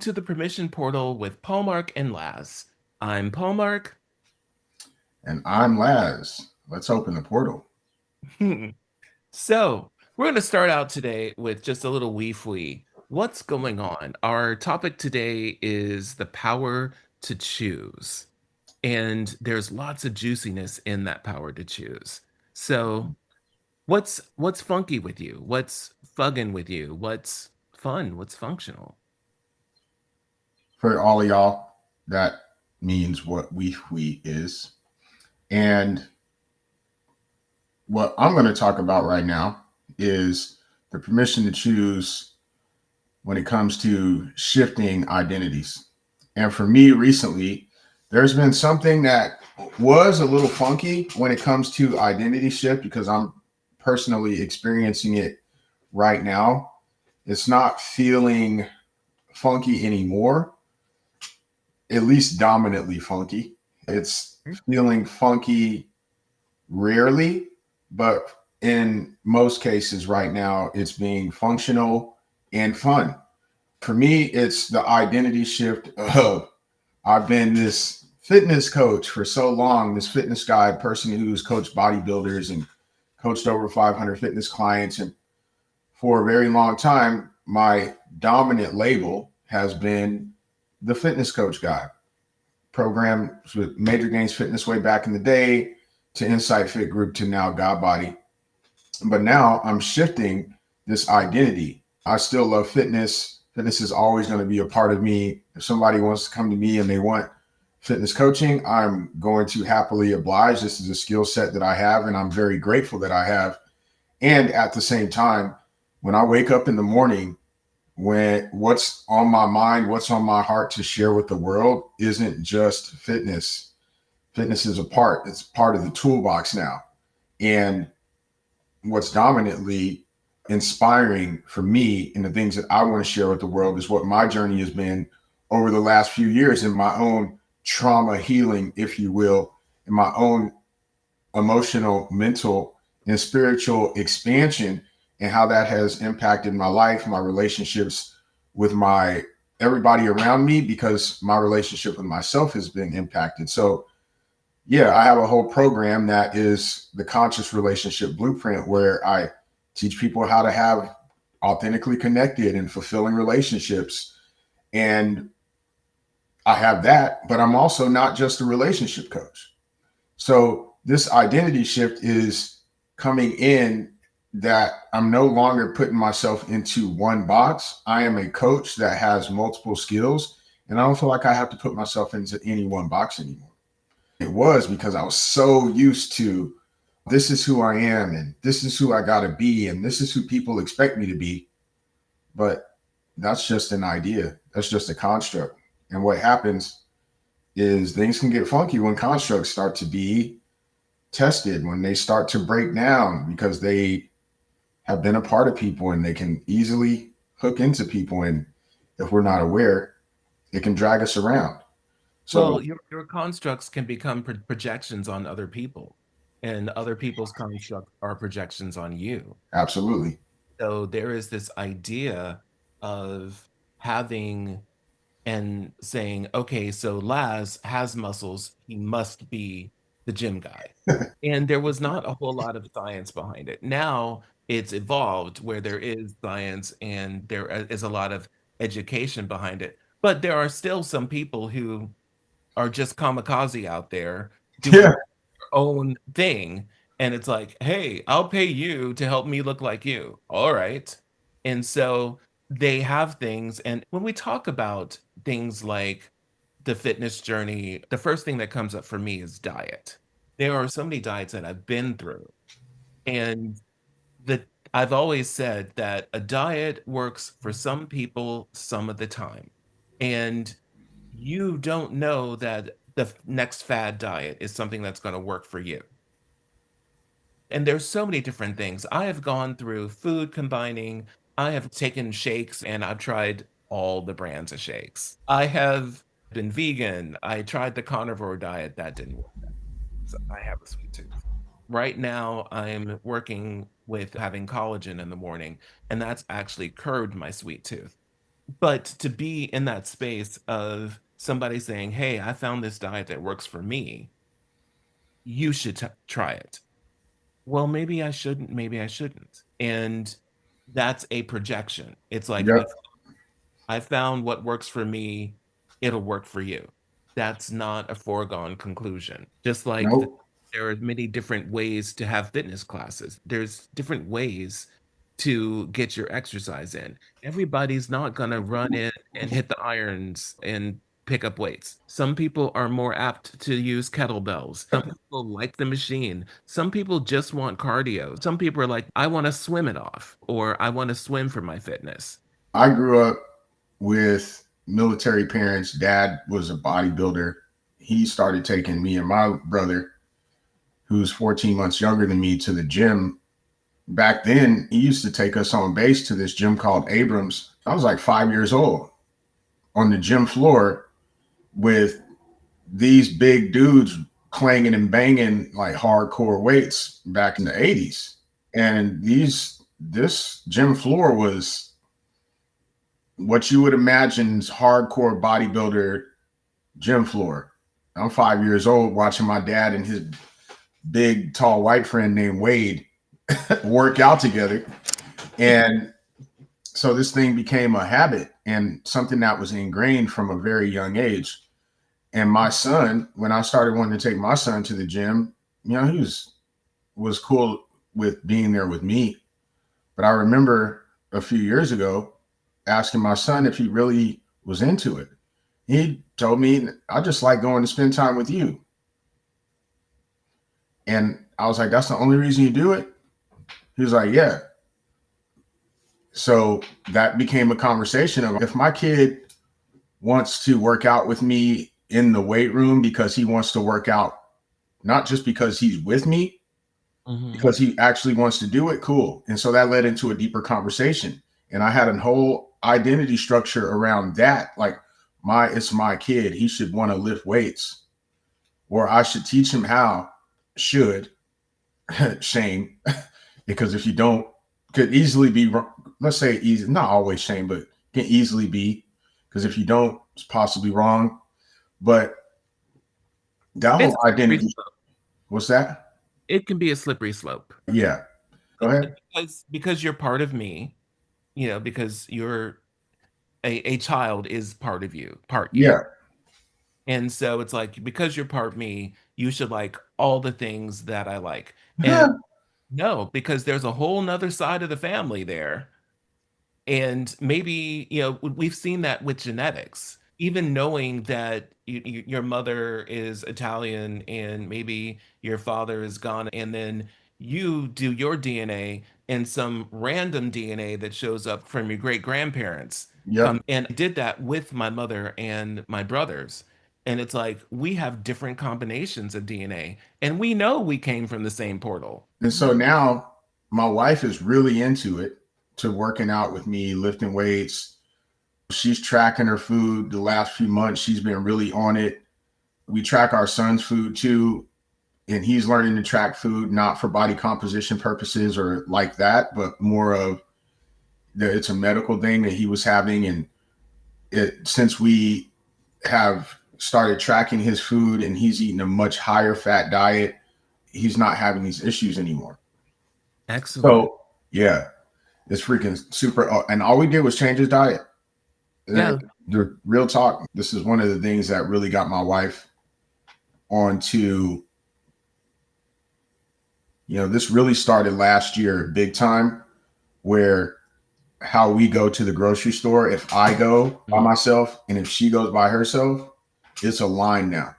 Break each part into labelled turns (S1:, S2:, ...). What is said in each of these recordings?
S1: To the permission portal with Paulmarq and Laz. I'm Paulmarq.
S2: And I'm Laz. Let's open the portal.
S1: So, we're going to start out today with just a little wee. What's going on? Our topic today is the power to choose. And there's lots of juiciness in that power to choose. So, what's funky with you? What's fugging with you? What's fun? What's functional?
S2: For all of y'all, that means what we is. And what I'm going to talk about right now is the permission to choose when it comes to shifting identities. And for me recently, there's been something that was a little funky when it comes to identity shift because I'm personally experiencing it right now. It's not feeling funky anymore, at least dominantly funky. It's feeling funky rarely, but in most cases right now, it's being functional and fun. For me, it's the identity shift of I've been this fitness coach for so long, this fitness guy, person who's coached bodybuilders and coached over 500 fitness clients. And for a very long time, my dominant label has been the fitness coach guy. Programs with Major Gains Fitness way back in the day to Insight Fit Group to now God Body. But now I'm shifting this identity. I still love fitness. Fitness is always going to be a part of me. If somebody wants to come to me and they want fitness coaching, I'm going to happily oblige. This is a skill set that I have, and I'm very grateful that I have. And at the same time, when I wake up in the morning, when what's on my mind, what's on my heart to share with the world isn't just fitness. Fitness is a part, it's part of the toolbox now. And what's dominantly inspiring for me and the things that I want to share with the world is what my journey has been over the last few years in my own trauma healing, if you will, in my own emotional, mental, and spiritual expansion, and how that has impacted my life, my relationships with my everybody around me, because my relationship with myself has been impacted. So yeah, I have a whole program that is the conscious relationship blueprint where I teach people how to have authentically connected and fulfilling relationships. And I have that, but I'm also not just a relationship coach. So this identity shift is coming in that I'm no longer putting myself into one box. I am a coach that has multiple skills, and I don't feel like I have to put myself into any one box anymore. It was because I was so used to this is who I am and this is who I got to be and this is who people expect me to be. But that's just an idea. That's just a construct. And what happens is things can get funky when constructs start to be tested, when they start to break down because they have been a part of people and they can easily hook into people. And if we're not aware, it can drag us around.
S1: Well,
S2: So,
S1: your constructs can become projections on other people, and other people's constructs are projections on you.
S2: absolutely.
S1: So there is this idea of having and saying, okay, so Laz has muscles, he must be the gym guy. And there was not a whole lot of science behind it. Now it's evolved where there is science and there is a lot of education behind it. But there are still some people who are just kamikaze out there doing
S2: Yeah.
S1: their own thing. And it's like, hey, I'll pay you to help me look like you. All right. And so they have things. And when we talk about things like the fitness journey, the first thing that comes up for me is diet. There are so many diets that I've been through. And the I've always said that a diet works for some people some of the time. And you don't know that the next fad diet is something that's going to work for you. And there's so many different things. I have gone through food combining, I have taken shakes and I've tried all the brands of shakes. I have been vegan. I tried the carnivore diet, that didn't work. So I have a sweet tooth. Right now, I'm working with having collagen in the morning, and that's actually curbed my sweet tooth. But to be in that space of somebody saying, "Hey, I found this diet that works for me. You should try it." Well, maybe I shouldn't, maybe I shouldn't. And that's a projection. It's like,
S2: Yep.
S1: I found what works for me, it'll work for you. That's not a foregone conclusion. Just like
S2: Nope.
S1: there are many different ways to have fitness classes, there's different ways to get your exercise in. Everybody's not going to run in and hit the irons and pick up weights. Some people are more apt to use kettlebells. Some people like the machine. Some people just want cardio. Some people are like, I want to swim it off, or I want to swim for my fitness.
S2: I grew up with military parents. Dad was a bodybuilder. He started taking me and my brother, who's 14 months younger than me, to the gym. Back then, he used to take us on base to this gym called Abrams. I was like 5 years old on the gym floor with these big dudes clanging and banging like hardcore weights back in the 80s. And this gym floor was what you would imagine's hardcore bodybuilder gym floor. I'm 5 years old watching my dad and his big, tall white friend named Wade work out together. And so this thing became a habit and something that was ingrained from a very young age. And my son, when I started wanting to take my son to the gym, he was cool with being there with me. But I remember a few years ago asking my son if he really was into it. He told me, I just like going to spend time with you. And I was like, that's the only reason you do it? He was like, yeah. So that became a conversation of, if my kid wants to work out with me in the weight room because he wants to work out, not just because he's with me,
S1: Mhm.
S2: because he actually wants to do it, cool. And so that led into a deeper conversation. And I had a whole identity structure around that. Like, it's my kid. He should want to lift weights, or I should teach him how. Should shame, because if you don't, could easily be, let's say easy, not always shame, but can easily be, because if you don't, it's possibly wrong. But that
S1: It's
S2: whole
S1: a slippery
S2: identity,
S1: slope.
S2: what's that?
S1: It can be a slippery slope.
S2: Yeah. Go ahead.
S1: Because you're part of me, because you're a child is part of you, part you.
S2: Yeah.
S1: And so it's like, because you're part me, you should like all the things that I like. And no, because there's a whole nother side of the family there. And maybe, we've seen that with genetics, even knowing that your mother is Italian and maybe your father is Ghana, and then you do your DNA and some random DNA that shows up from your great grandparents
S2: Yep.
S1: come. And I did that with my mother and my brothers. And it's like we have different combinations of DNA, and we know we came from the same portal.
S2: And so now my wife is really into it, to working out with me, lifting weights. She's tracking her food the last few months. She's been really on it. We track our son's food too, and he's learning to track food, not for body composition purposes or like that, but more of it's a medical thing that he was having. And since we have started tracking his food and he's eating a much higher fat diet, he's not having these issues anymore.
S1: Excellent.
S2: So yeah, it's freaking super. And all we did was change his diet.
S1: Yeah.
S2: The real talk. This is one of the things that really got my wife onto. This really started last year, big time. Where how we go to the grocery store. If I go by
S1: Mm.
S2: myself and if she goes by herself, it's a line now.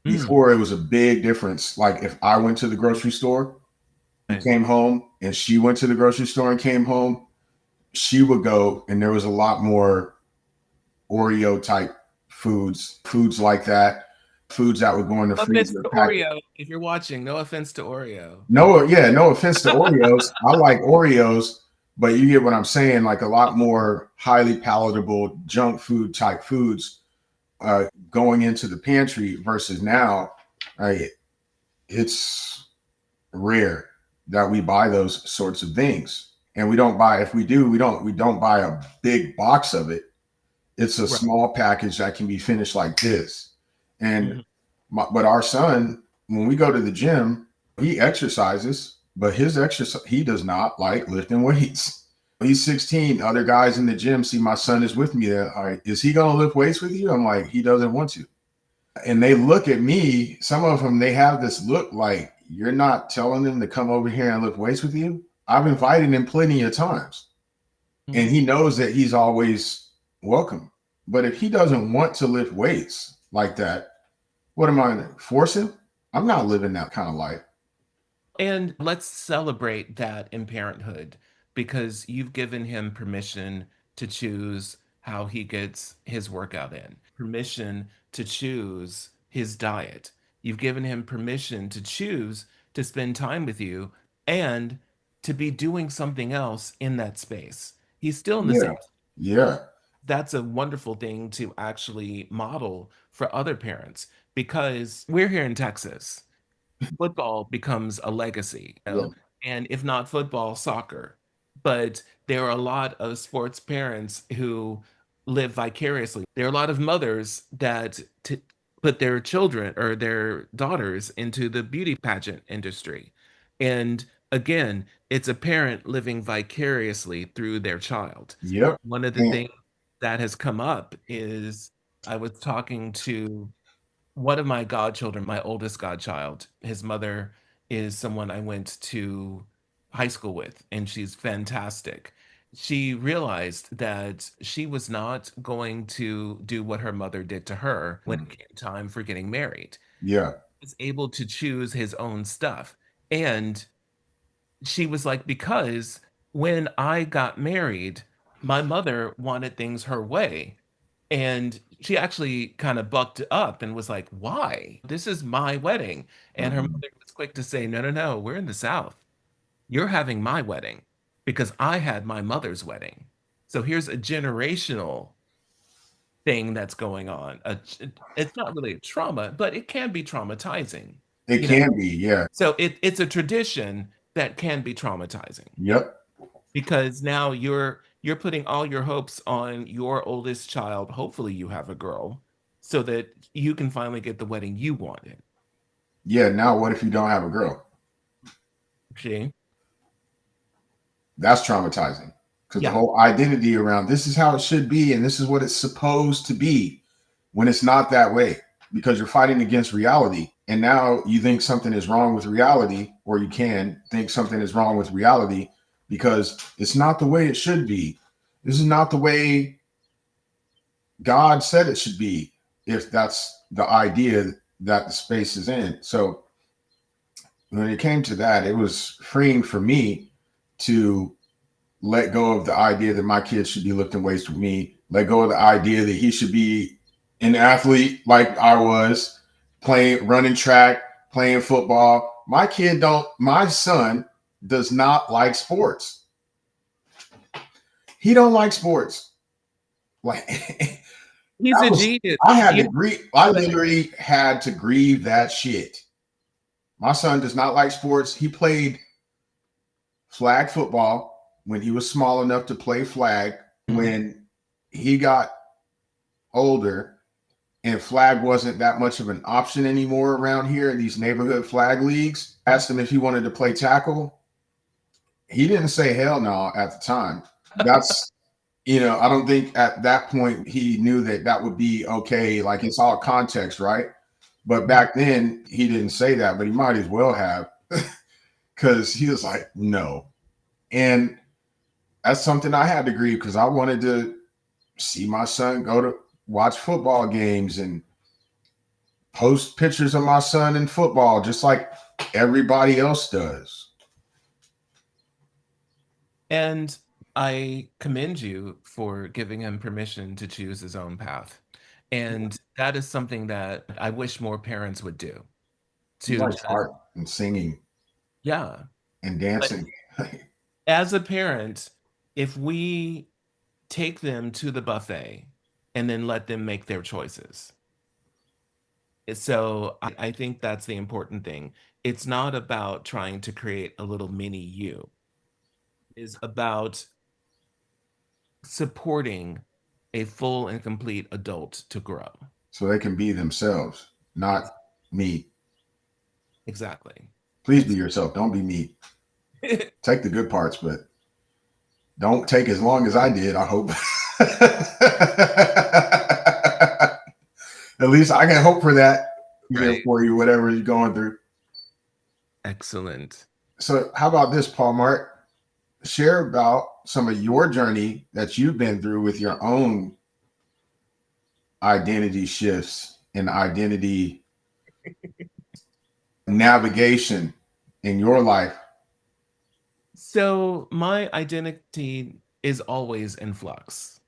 S1: Mm.
S2: Before, it was a big difference. Like, if I went to the grocery store and
S1: Right.
S2: came home, and she went to the grocery store and came home, she would go, and there was a lot more Oreo type foods like that, foods that would go in the
S1: No offense
S2: freezer
S1: to
S2: packed.
S1: Oreo. If you're watching, no offense to Oreo.
S2: No, yeah, no offense to Oreos. I like Oreos, but you get what I'm saying. Like, a lot more highly palatable junk food type foods going into the pantry versus now. Uh, it's rare that we buy those sorts of things. and we don't buy. If we do, we don't buy a big box of it. It's a
S1: Right.
S2: small package that can be finished like this. And
S1: Mhm.
S2: but our son, when we go to the gym, he exercises, but his exercise he does not like lifting weights. He's 16. Other guys in the gym see my son is with me. They're like, is he gonna lift weights with you? I'm like, he doesn't want to. And they look at me, some of them, they have this look like, you're not telling them to come over here and lift weights with you. I've invited him plenty of times, and
S1: Mhm.
S2: he knows that he's always welcome. But if he doesn't want to lift weights like that, what am I going to force him? I'm not living that kind of life.
S1: And let's celebrate that in parenthood because you've given him permission to choose how he gets his workout in, permission to choose his diet. You've given him permission to choose to spend time with you and to be doing something else in that space. He's still in the
S2: Yeah.
S1: same.
S2: Yeah.
S1: That's a wonderful thing to actually model for other parents because we're here in Texas. Football becomes a legacy,
S2: Yeah.
S1: and if not football, soccer. But there are a lot of sports parents who live vicariously. There are a lot of mothers that put their children or their daughters into the beauty pageant industry. And again, it's a parent living vicariously through their child.
S2: Yep.
S1: One of the
S2: And
S1: things that has come up is I was talking to one of my godchildren, my oldest godchild. His mother is someone I went to high school with, and she's fantastic. She realized that she was not going to do what her mother did to her when it came time for getting married.
S2: yeah.
S1: He was able to choose his own stuff. And she was like, because when I got married, my mother wanted things her way. And she actually kind of bucked up and was like, why? This is my wedding. And her
S2: Mhm.
S1: mother was quick to say, no, no, no, we're in the South. You're having my wedding because I had my mother's wedding. So here's a generational thing that's going on. It's not really a trauma, but it can be traumatizing,
S2: It
S1: you know?
S2: can be. Yeah.
S1: So it's a tradition that can be traumatizing
S2: Yep.
S1: because now you're putting all your hopes on your oldest child. Hopefully you have a girl so that you can finally get the wedding you wanted.
S2: Yeah. Now, what if you don't have a girl?
S1: See?
S2: That's traumatizing because the
S1: Yeah.
S2: whole identity around this is how it should be and this is what it's supposed to be when it's not that way because you're fighting against reality. And now you think something is wrong with reality, or you can think something is wrong with reality because it's not the way it should be. This is not the way God said it should be, if that's the idea that the space is in. So when it came to that, it was freeing for me to let go of the idea that my kids should be lifting weights with me, let go of the idea that he should be an athlete like I was, playing, running track, playing football. My son does not like sports. He don't like sports. Like
S1: He's a
S2: was,
S1: genius.
S2: I literally had to grieve that shit. My son does not like sports. He played flag football when he was small enough to play flag.
S1: Mhm.
S2: When he got older and flag wasn't that much of an option anymore around here in these neighborhood flag leagues, asked him if he wanted to play tackle. He didn't say hell no at the time. That's, I don't think at that point he knew that that would be okay. Like, it's all context, right? But back then he didn't say that, but he might as well have, because he was like, no. And that's something I had to grieve because I wanted to see my son go to watch football games and post pictures of my son in football, just like everybody else does.
S1: And I commend you for giving him permission to choose his own path. And that is something that I wish more parents would do
S2: He
S1: to
S2: likes
S1: just,
S2: art and singing
S1: yeah.
S2: and
S1: But
S2: dancing.
S1: as a parent, if we take them to the buffet and then let them make their choices. So I think that's the important thing. It's not about trying to create a little mini you. is about supporting a full and complete adult to grow.
S2: So they can be themselves, not
S1: Ex-
S2: me.
S1: Exactly.
S2: Please
S1: And
S2: be yourself. Don't be me. Take the good parts, but don't take as long as I did, I hope. At least I can hope for that. Easier
S1: right.
S2: for you, whatever you're going through.
S1: Excellent.
S2: So, how about this, Paul Mark? Share about some of your journey that you've been through with your own identity shifts and identity navigation in your life.
S1: So my identity is always in flux.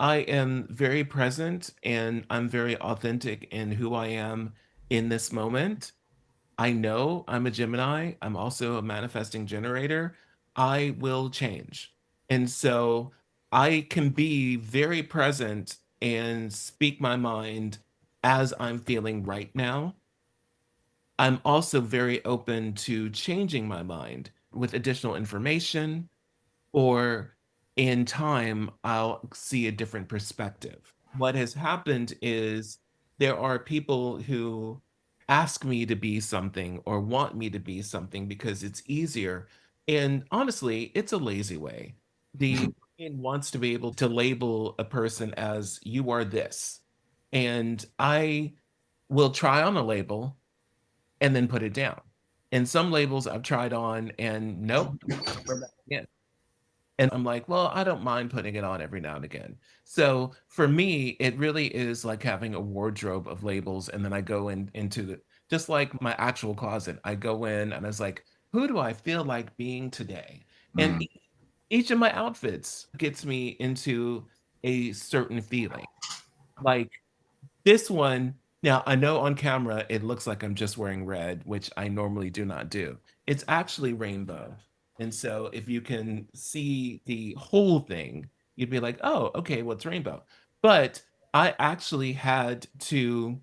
S1: I am very present and I'm very authentic in who I am in this moment. I know I'm a Gemini. I'm also a manifesting generator. I will change. And so I can be very present and speak my mind as I'm feeling right now. I'm also very open to changing my mind with additional information, or in time, I'll see a different perspective. What has happened is there are people who ask me to be something or want me to be something because it's easier. And honestly, it's a lazy way. The brain wants to be able to label a person as you are this. And I will try on a label and then put it down. And some labels I've tried on and nope, wear that again. And I'm like, well, I don't mind putting it on every now and again. So for me, it really is like having a wardrobe of labels. And then I go into the, just like my actual closet, I go in and I was like, who do I feel like being today? And
S2: Mm,
S1: each of my outfits gets me into a certain feeling. Like this one, now I know on camera it looks like I'm just wearing red, which I normally do not do. It's actually rainbow. And so if you can see the whole thing, you'd be like, oh, okay, what's rainbow? But I actually had to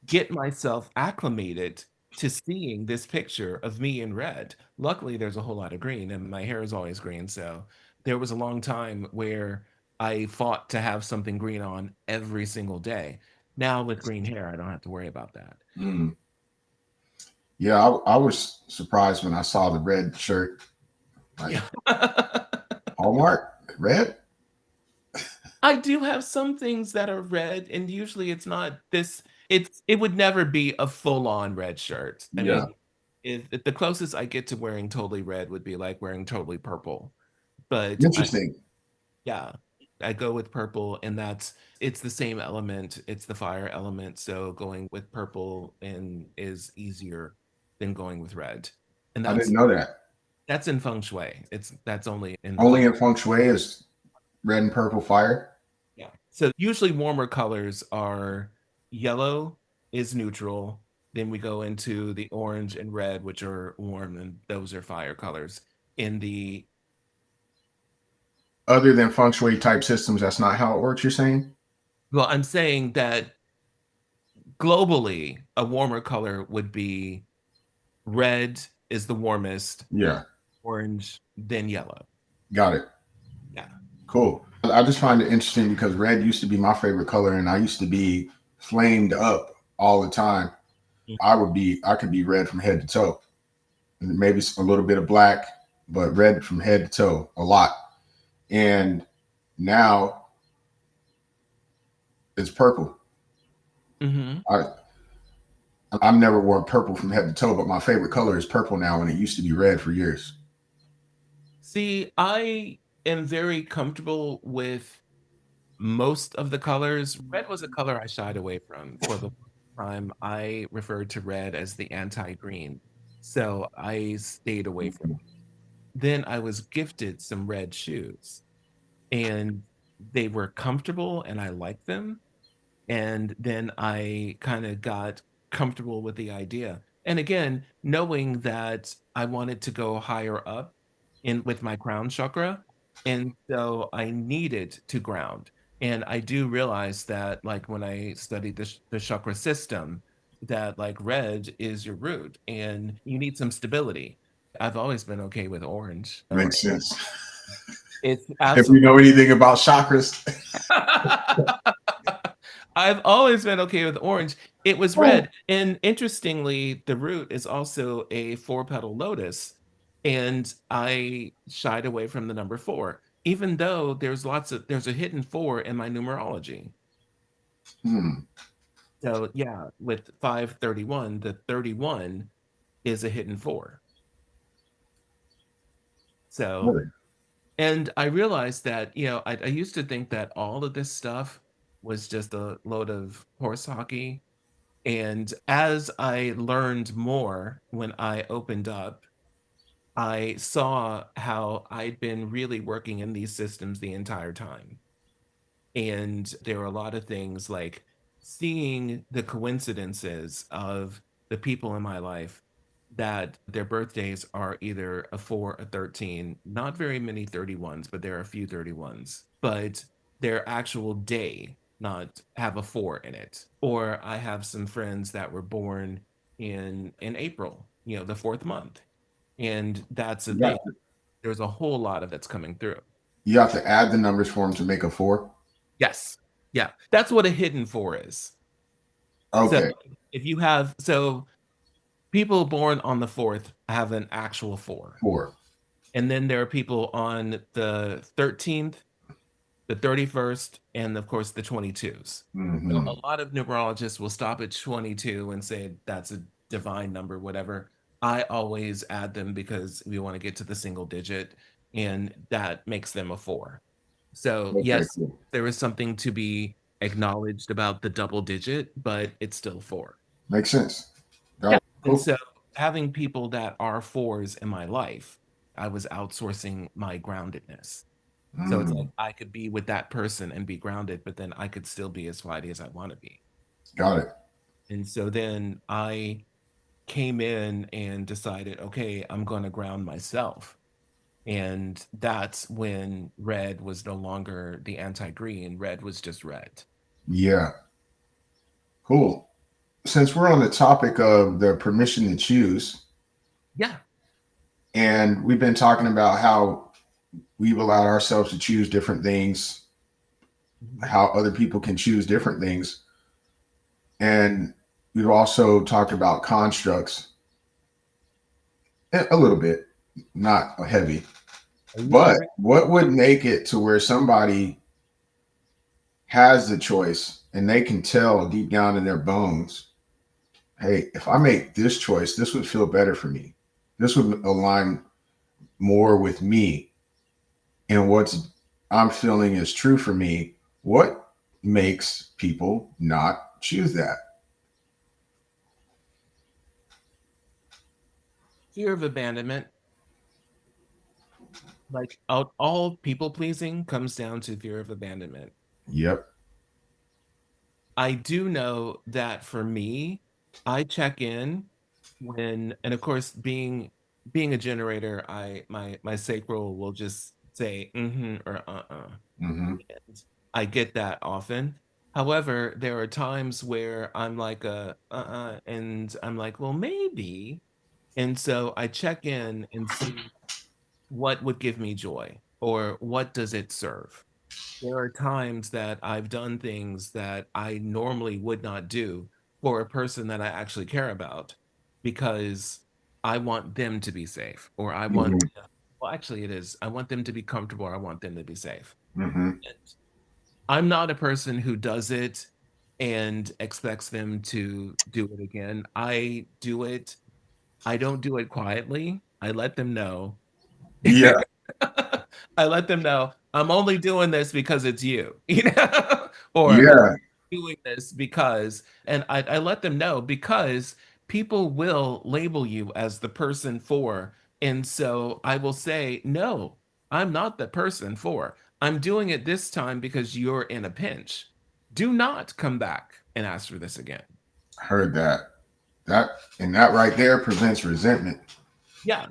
S1: get myself acclimated to seeing this picture of me in red. Luckily, there's a whole lot of green, and my hair is always green. So there was a long time where I fought to have something green on every single day. Now with green hair, I don't have to worry about that.
S2: mm. Yeah, I was surprised when I saw the red shirt. Like
S1: Yeah.
S2: Hallmark red.
S1: I do have some things that are red, and usually it's not this. It would never be a full-on red shirt. I
S2: Yeah,
S1: mean, if the closest I get to wearing totally red would be like wearing totally purple. But I
S2: interesting.
S1: Yeah, I go with purple, and it's the same element. It's the fire element, so going with purple and is easier than going with red. And
S2: I didn't know that.
S1: that's in feng shui. That's only in
S2: Only
S1: feng.
S2: in feng shui is red and purple fire.
S1: Yeah. So usually warmer colors are yellow is neutral. Then we go into the orange and red, which are warm, and those are fire colors. In the
S2: Other than feng shui type systems, that's not how it works. You're saying?
S1: Well, I'm saying that globally, a warmer color would be red is the warmest,
S2: Yeah,
S1: orange, then yellow.
S2: got it.
S1: Yeah.
S2: Cool. I just find it interesting because red used to be my favorite color, and I used to be flamed up all the time. I could be red from head to toe, and maybe a little bit of black, but red from head to toe a lot. And now it's purple.
S1: Hmm.
S2: I I've never worn purple from head to toe, but my favorite color is purple now, and it used to be red for years.
S1: See, I am very comfortable with most of the colors. Red was a color I shied away from for the time. I referred to red as the anti-green. So I stayed away from it. Then I was gifted some red shoes, and they were comfortable and I liked them. And then I kind of got comfortable with the idea. And again, knowing that I wanted to go higher up in with my crown chakra. And so I needed to ground. And I do realize that like when I studied the chakra system, that like red is your root and you need some stability. I've always been okay with orange. So
S2: Makes sense.
S1: it's
S2: If you
S1: absolutely.
S2: know anything about chakras.
S1: I've always been okay with orange. It was red.
S2: Oh.
S1: And interestingly, the root is also a four-petal lotus. And I shied away from the number four, even though there's a hidden four in my numerology.
S2: Hmm.
S1: So yeah, with 531, the 31 is a hidden four. So,
S2: Really?
S1: and I realized that, I used to think that all of this stuff was just a load of horse hockey. And as I learned more when I opened up, I saw how I'd been really working in these systems the entire time. And there were a lot of things like seeing the coincidences of the people in my life that their birthdays are either a 4, a 13, not very many 31s, but there are a few 31s, but their actual day not have a 4 in it. Or I have some friends that were born in April, the fourth month. And that's the
S2: You
S1: thing.
S2: have to,
S1: There's a whole lot of that's coming through.
S2: you have to add the numbers for them to make a four.
S1: Yes. Yeah. That's what a hidden 4 is. So
S2: Okay.
S1: if you have, so people born on the 4th have an actual 4.
S2: Four.
S1: And then there are people on the 13th, the 31st, and of course the 22s. So a
S2: Hmm.
S1: lot of numerologists will stop at 22 and say that's a divine number, whatever. I always add them because we want to get to the single digit, and that makes them a 4. So,
S2: Okay,
S1: yes,
S2: cool.
S1: there is something to be acknowledged about the double digit, but it's still 4.
S2: Makes sense. Got
S1: Yeah.
S2: it.
S1: And
S2: Cool.
S1: so having people that are 4s in my life, I was outsourcing my groundedness. So it's like
S2: Mm,
S1: I could be with that person and be grounded, but then I could still be as flighty as I want to be.
S2: got it.
S1: And so then I came in and decided, okay, I'm going to ground myself. And that's when red was no longer the anti-green, red was just red.
S2: Yeah. Cool. Since we're on the topic of the permission to choose,
S1: Yeah.
S2: and we've been talking about how we've allowed ourselves to choose different things,
S1: Mhm.
S2: how other people can choose different things, and we've also talked about constructs a little bit, not heavy.
S1: Are you
S2: But
S1: sure?
S2: what would make it to where somebody has the choice and they can tell deep down in their bones, hey, if I make this choice, this would feel better for me. This would align more with me and what's I'm feeling is true for me. What makes people not choose that?
S1: Fear of abandonment, like all people pleasing comes down to fear of abandonment.
S2: Yep.
S1: I do know that for me, I check in when, and of course, being a generator, my sacral will just say or
S2: Hmm.
S1: and I get that often. However, there are times where I'm like and I'm like, well, maybe. And so I check in and see what would give me joy or what does it serve. There are times that I've done things that I normally would not do for a person that I actually care about because I want them to be safe, or I want,
S2: Hmm.
S1: well, actually, it is, I want them to be comfortable, or I want them to be safe.
S2: Hmm.
S1: And I'm not a person who does it and expects them to do it again. I do it, I don't do it quietly. I let them know.
S2: Yeah.
S1: I let them know I'm only doing this because it's you, or I'm
S2: Yeah.
S1: doing this because, and I let them know because people will label you as the person for. And so I will say, no, I'm not the person for. I'm doing it this time because you're in a pinch. Do not come back and ask for this again.
S2: Heard that. That and that right there prevents resentment.
S1: Yeah.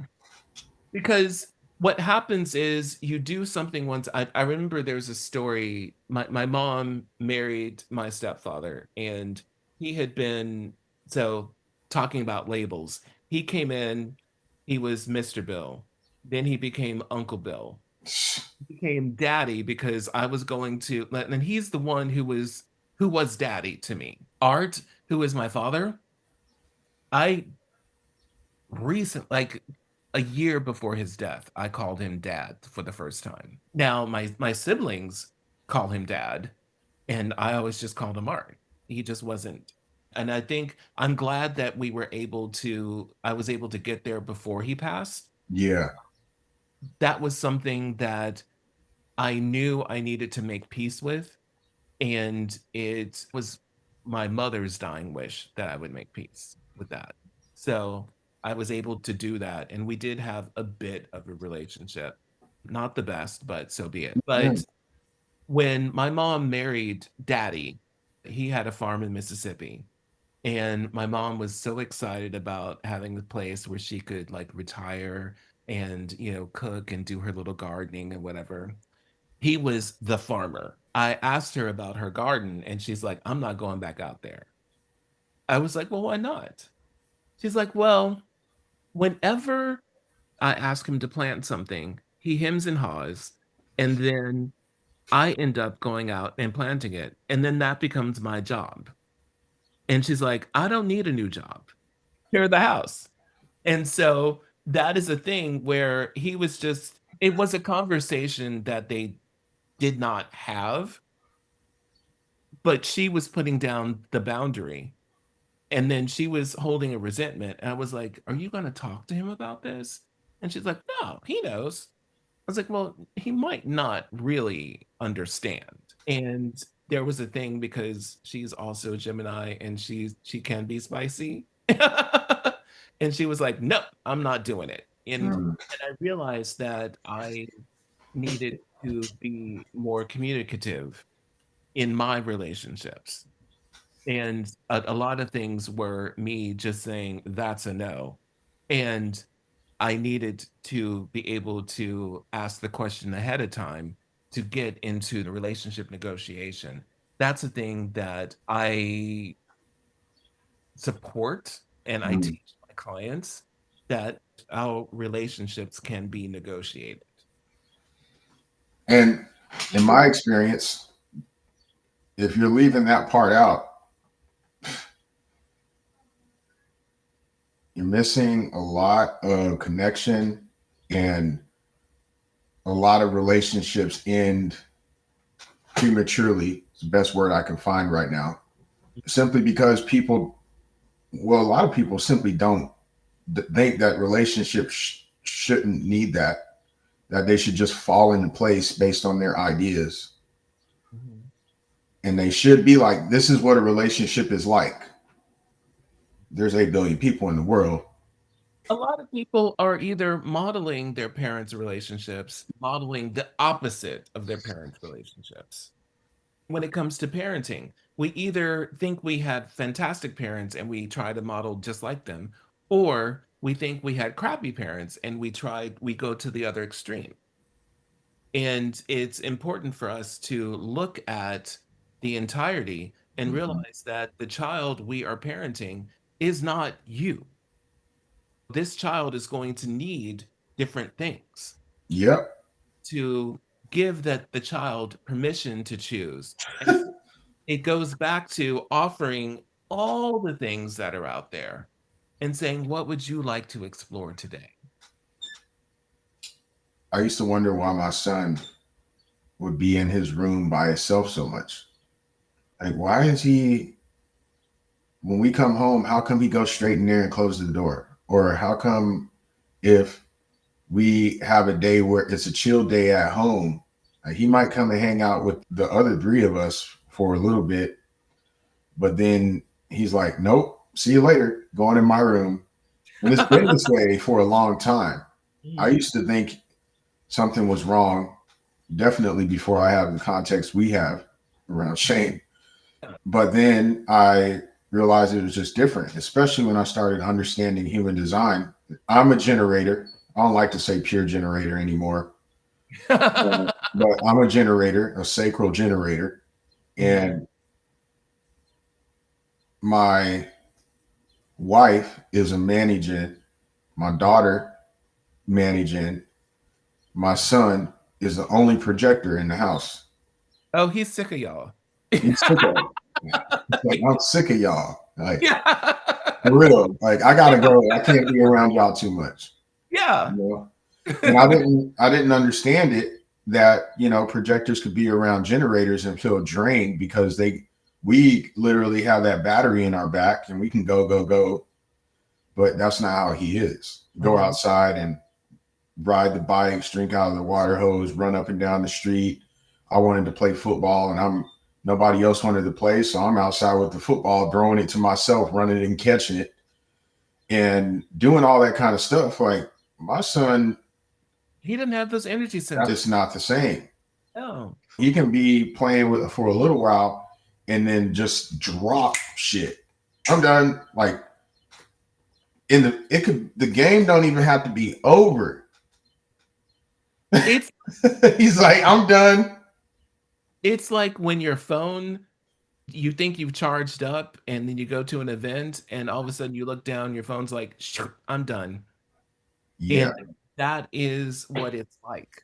S1: Because what happens is you do something once. I remember there's a story. My mom married my stepfather, and he had been so talking about labels. He came in. He was Mr. Bill. Then he became Uncle Bill. He became Daddy because I was going to, and he's the one who was Daddy to me. Art, who is my father, I like a year before his death, I called him Dad for the first time. Now my siblings call him Dad, and I always just called him Art. He just wasn't. And I think I'm glad that I was able to get there before he passed.
S2: Yeah.
S1: That was something that I knew I needed to make peace with. And it was my mother's dying wish that I would make peace with that. So I was able to do that. And we did have a bit of a relationship. Not the best, but so be it.
S2: Mm.
S1: But when my mom married Daddy, he had a farm in Mississippi. And my mom was so excited about having the place where she could like retire and, cook and do her little gardening and whatever. He was the farmer. I asked her about her garden and she's like, I'm not going back out there. I was like, well, why not? She's like, well, whenever I ask him to plant something, he hems and haws. And then I end up going out and planting it. And then that becomes my job. And she's like, I don't need a new job. Here at the house. And so that is a thing where it was a conversation that they did not have, but she was putting down the boundary. And then she was holding a resentment. And I was like, are you going to talk to him about this? And she's like, no, he knows. I was like, well, he might not really understand. And there was a thing because she's also a Gemini and she can be spicy. And she was like, nope, I'm not doing it.
S2: Mm.
S1: And I realized that I needed to be more communicative in my relationships. And a lot of things were me just saying, that's a no. And I needed to be able to ask the question ahead of time to get into the relationship negotiation. That's a thing that I support and I
S2: Mm.
S1: teach my clients that our relationships can be negotiated.
S2: And in my experience, if you're leaving that part out, you're missing a lot of connection, and a lot of relationships end prematurely. It's the best word I can find right now. Simply because people, well, a lot of people simply don't think that relationships shouldn't need that they should just fall into place based on their ideas.
S1: Mhm.
S2: And they should be like, this is what a relationship is like. There's 8 billion people in the world.
S1: A lot of people are either modeling their parents' relationships, modeling the opposite of their parents' relationships. When it comes to parenting, we either think we had fantastic parents and we try to model just like them, or we think we had crappy parents and we go to the other extreme. And it's important for us to look at the entirety and
S2: Mhm.
S1: realize that the child we are parenting is not you. This child is going to need different things
S2: Yep.
S1: to give that the child permission to choose. And it goes back to offering all the things that are out there and saying, what would you like to explore today?
S2: I used to wonder why my son would be in his room by himself so much. Like, why is he, when we come home, how come he goes straight in there and closes the door? Or how come if we have a day where it's a chill day at home, he might come and hang out with the other three of us for a little bit, but then he's like, nope, see you later, going in my room. And it's been this way for a long time. I
S1: Mhm.
S2: used to think something was wrong, definitely before I have the context we have around shame. But then I realized it was just different, especially when I started understanding human design. I'm a generator. I don't like to say pure generator anymore, but I'm a generator, a sacral generator.
S1: Mhm.
S2: And my wife is a managing. My daughter managing, my son is the only projector in the house.
S1: Oh, he's sick of y'all.
S2: He's sick of it. He's like, I'm sick of y'all. Like,
S1: Yeah.
S2: for real. Like, I gotta go. I can't be around y'all too much.
S1: Yeah.
S2: You know? And I didn't understand it that, projectors could be around generators and feel drained because we literally have that battery in our back and we can go, go, go. But that's not how he is. Go
S1: Mhm.
S2: outside and ride the bikes, drink out of the water hose, run up and down the street. I wanted to play football and nobody else wanted to play. So I'm outside with the football, throwing it to myself, running and catching it and doing all that kind of stuff. Like my son,
S1: He didn't have those energy
S2: that
S1: centers.
S2: is not the same.
S1: No.
S2: He can be playing with for a little while and then just drop shit. I'm done. Like the game don't even have to be over.
S1: It's
S2: He's like, I'm done.
S1: it's like when your phone, you think you've charged up and then you go to an event and all of a sudden you look down, your phone's like, "Shh, I'm done."
S2: Yeah.
S1: And that is what it's like.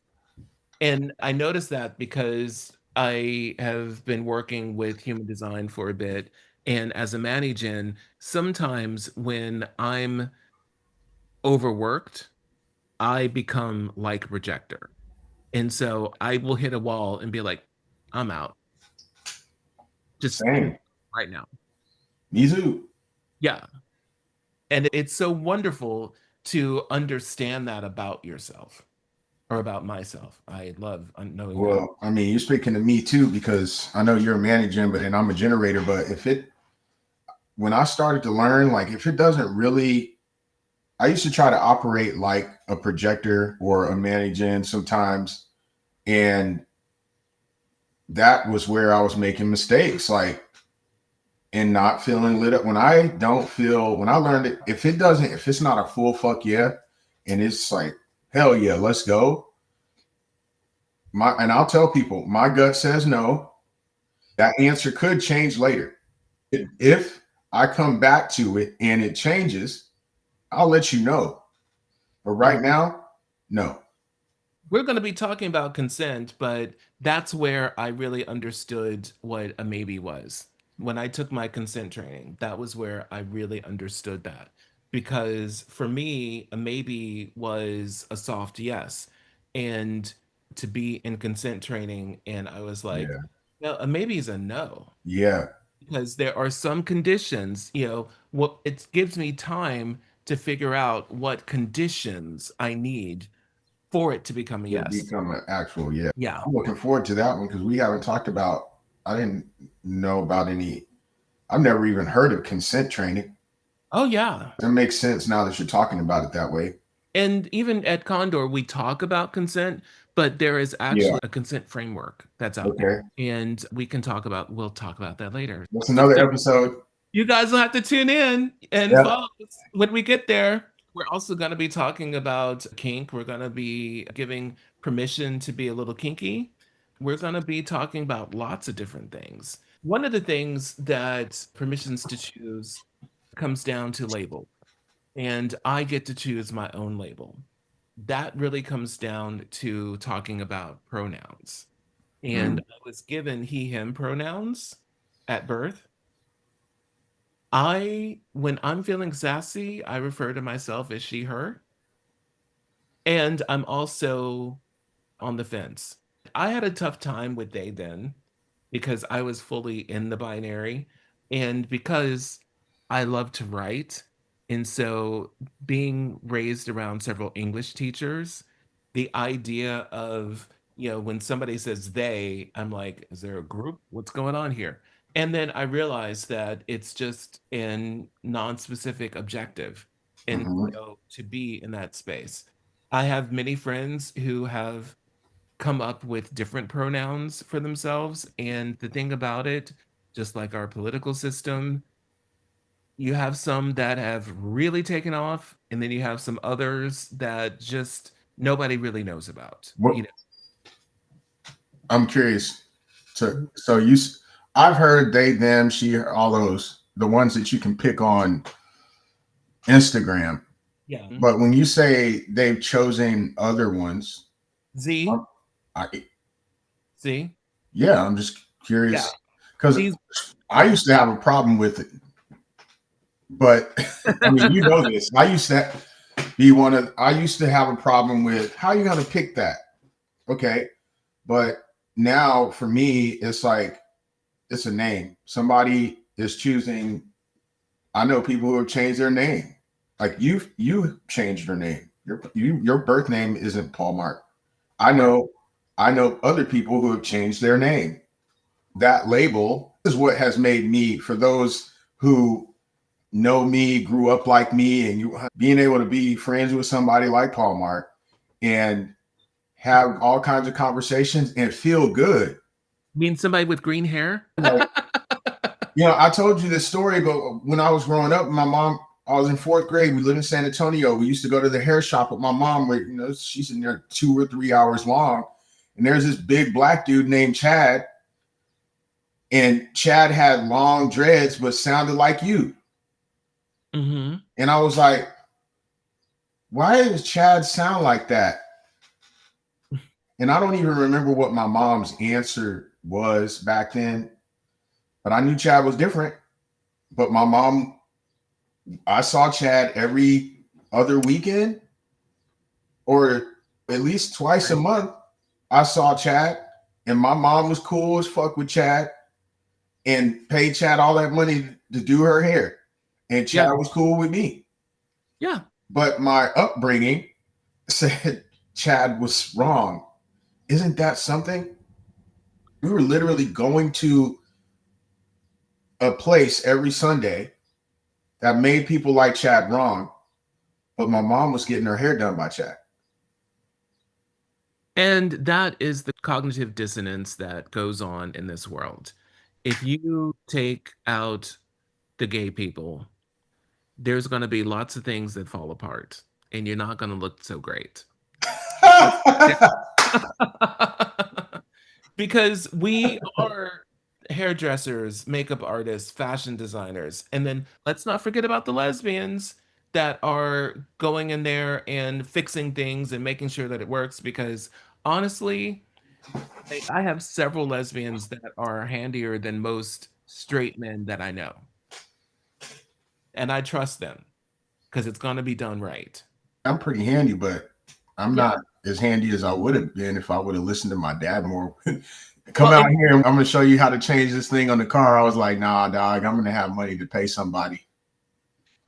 S1: And I noticed that because I have been working with human design for a bit. And as a managing, sometimes when I'm overworked, I become like a projector. And so I will hit a wall and be like, I'm out. Just
S2: Same.
S1: right now.
S2: Mizu.
S1: Yeah. And it's so wonderful to understand that about yourself or about myself. I love knowing that.
S2: Well, I mean, you're speaking to me too because I know you're a manager, but and I'm a generator. But when I started to learn, like, if it doesn't really, I used to try to operate like a projector or a managing sometimes, and that was where I was making mistakes, like, and not feeling lit up. When I learned it, if it's not a full fuck yeah, and it's like, hell yeah, let's go. And I'll tell people, my gut says no. That answer could change later. If I come back to it and it changes, I'll let you know. But
S1: Mhm.
S2: right now, no.
S1: We're going to be talking about consent, but that's where I really understood what a maybe was. When I took my consent training, that was where I really understood that. Because for me, a maybe was a soft yes. And to be in consent training, and I was like,
S2: Yeah.
S1: no, a maybe is a no.
S2: Yeah.
S1: Because there are some conditions, what it gives me time to figure out what conditions I need for it to become a
S2: To
S1: yes.
S2: become an actual, yeah.
S1: Yeah.
S2: I'm looking forward to that one because we haven't talked about, I didn't know about any, I've never even heard of consent training.
S1: Oh, yeah.
S2: It makes sense now that you're talking about it that way.
S1: And even at Condor, we talk about consent, but there is
S2: Yeah.
S1: actually a consent framework that's out there.
S2: Okay.
S1: And we'll talk about that later.
S2: That's
S1: So
S2: another episode.
S1: you guys will have to tune in and
S2: Yep.
S1: follow us when we get there. We're also going to be talking about kink. We're going to be giving permission to be a little kinky. We're going to be talking about lots of different things. One of the things that permissions to choose comes down to label, and I get to choose my own label. That really comes down to talking about pronouns. And
S2: Mhm.
S1: I was given he, him pronouns at birth. When I'm feeling sassy, I refer to myself as she, her. And I'm also on the fence. I had a tough time with they then because I was fully in the binary and because I love to write. And so being raised around several English teachers, the idea of, when somebody says they, I'm like, is there a group? What's going on here? And then I realized that it's just in non-specific objective and
S2: Mhm.
S1: to be in that space. I have many friends who have come up with different pronouns for themselves. And the thing about it, just like our political system, you have some that have really taken off, and then you have some others that just nobody really knows about.
S2: What I'm curious to, so I've heard they, them, she, all those, the ones that you can pick on Instagram.
S1: Yeah.
S2: But when you say they've chosen other ones,
S1: Z,
S2: I'm- I,
S1: see?
S2: yeah, I'm just
S1: Yeah.
S2: curious because
S1: These,
S2: I
S1: yeah.
S2: used to have a problem with it. But I mean, you know this. I used to be one of. I used to have a problem with how you gonna pick that. Okay, but now for me, it's like it's a name. Somebody is choosing. I know people who have changed their name. Like you changed your name. Your birth name isn't Paulmarq. I
S1: Right.
S2: know I know other people who have changed their name. That label is what has made me, for those who know me, grew up like me, and you being able to be friends with somebody like Paulmarq and have all kinds of conversations and feel good.
S1: Mean somebody with green hair?
S2: Like, I told you this story, but when I was growing up, my mom, I was in fourth grade. We lived in San Antonio. We used to go to the hair shop with my mom, where, she's in there 2 or 3 hours long. And there's this big black dude named Chad. And Chad had long dreads, but sounded like you.
S1: Hmm.
S2: And I was like, why does Chad sound like that? And I don't even remember what my mom's answer was back then, but I knew Chad was different. But my mom, I saw Chad every other weekend, or at least twice a
S1: Right.
S2: month. I saw Chad, and my mom was cool as fuck with Chad and paid Chad all that money to do her hair. And Chad
S1: Yeah.
S2: was cool with me.
S1: Yeah.
S2: But my upbringing said Chad was wrong. Isn't that something? We were literally going to a place every Sunday that made people like Chad wrong, but my mom was getting her hair done by Chad.
S1: And that is the cognitive dissonance that goes on in this world. If you take out the gay people, there's going to be lots of things that fall apart, and you're not going to look so great. Because we are hairdressers, makeup artists, fashion designers. And then let's not forget about the lesbians that are going in there and fixing things and making sure that it works. Because honestly, I have several lesbians that are handier than most straight men that I know. And I trust them because it's going to be done right.
S2: I'm pretty handy, but I'm
S1: Yeah.
S2: not as handy as I would have been if I would have listened to my dad more. Come
S1: Well,
S2: out
S1: and
S2: here, I'm gonna show you how to change this thing on the car. I was like, nah, dog, I'm gonna have money to pay somebody.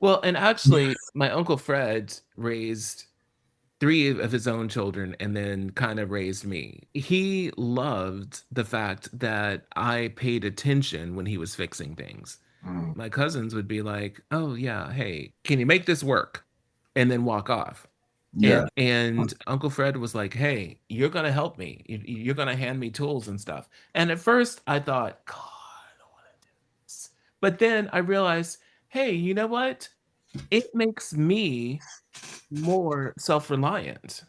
S1: actually, my uncle Fred raised three of his own children and then kind of raised me. He loved the fact that I paid attention when he was fixing things.
S2: Mm,
S1: My cousins would be like, "Oh yeah, hey, can you make this work?" and then walk off.
S2: yeah,
S1: And Uncle Fred was like, "Hey, you're gonna help me. You're gonna hand me tools and stuff." And at first, I thought, "God, I don't want to do this," but then I realized, "Hey, you know what? It makes me more self-reliant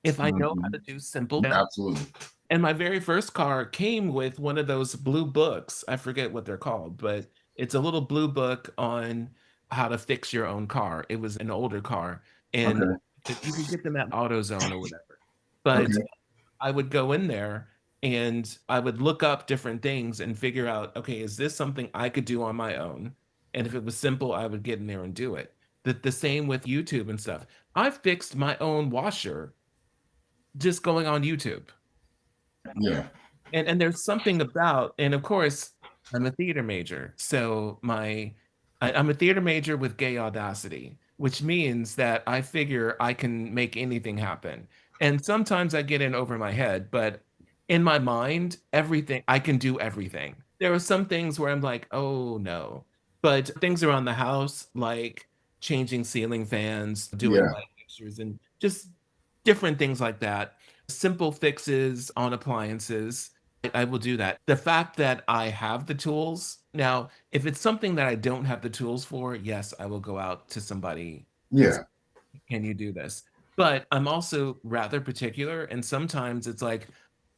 S1: if I know how
S2: mhm,
S1: to do simple tasks."
S2: absolutely.
S1: And my very first car came with one of those blue books. I forget what they're called, but it's a little blue book on how to fix your own car. It was an older car, and
S2: Okay,
S1: you could get them at AutoZone or whatever. But
S2: okay,
S1: I would go in there and I would look up different things and figure out, okay, is this something I could do on my own? And if it was simple, I would get in there and do it. The same with YouTube and stuff. I fixed my own washer just going on YouTube.
S2: yeah,
S1: And there's something about, and of course, I'm a theater major. So I'm a theater major with gay audacity, which means that I figure I can make anything happen. And sometimes I get in over my head, but in my mind, everything I can do everything. There are some things where I'm like, oh no. But things around the house, like changing ceiling fans, doing
S2: yeah,
S1: light fixtures, and just different things like that, simple fixes on appliances, I will do that. The fact that I have the tools now, if it's something that I don't have the tools for, yes, I will go out to somebody and say,
S2: yeah,
S1: can you do this? But I'm also rather particular. And sometimes it's like,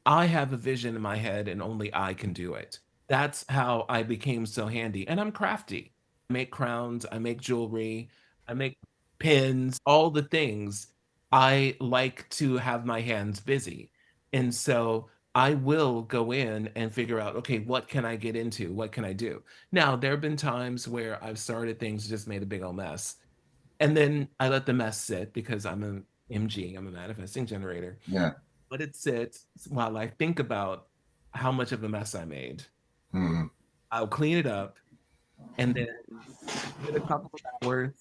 S1: I have a vision in my head and only I can do it. That's how I became so handy. And I'm crafty. I make crowns, I make jewelry, I make pins, all the things. I like to have my hands busy. And so I will go in and figure out, okay, what can I get into? What can I do? Now, there have been times where I've started things, just made a big old mess. And then I let the mess sit because I'm a MG, I'm a manifesting generator.
S2: Yeah.
S1: Let it sit while I think about how much of a mess I made.
S2: Mm-hmm.
S1: I'll clean it up and then give it a couple of hours.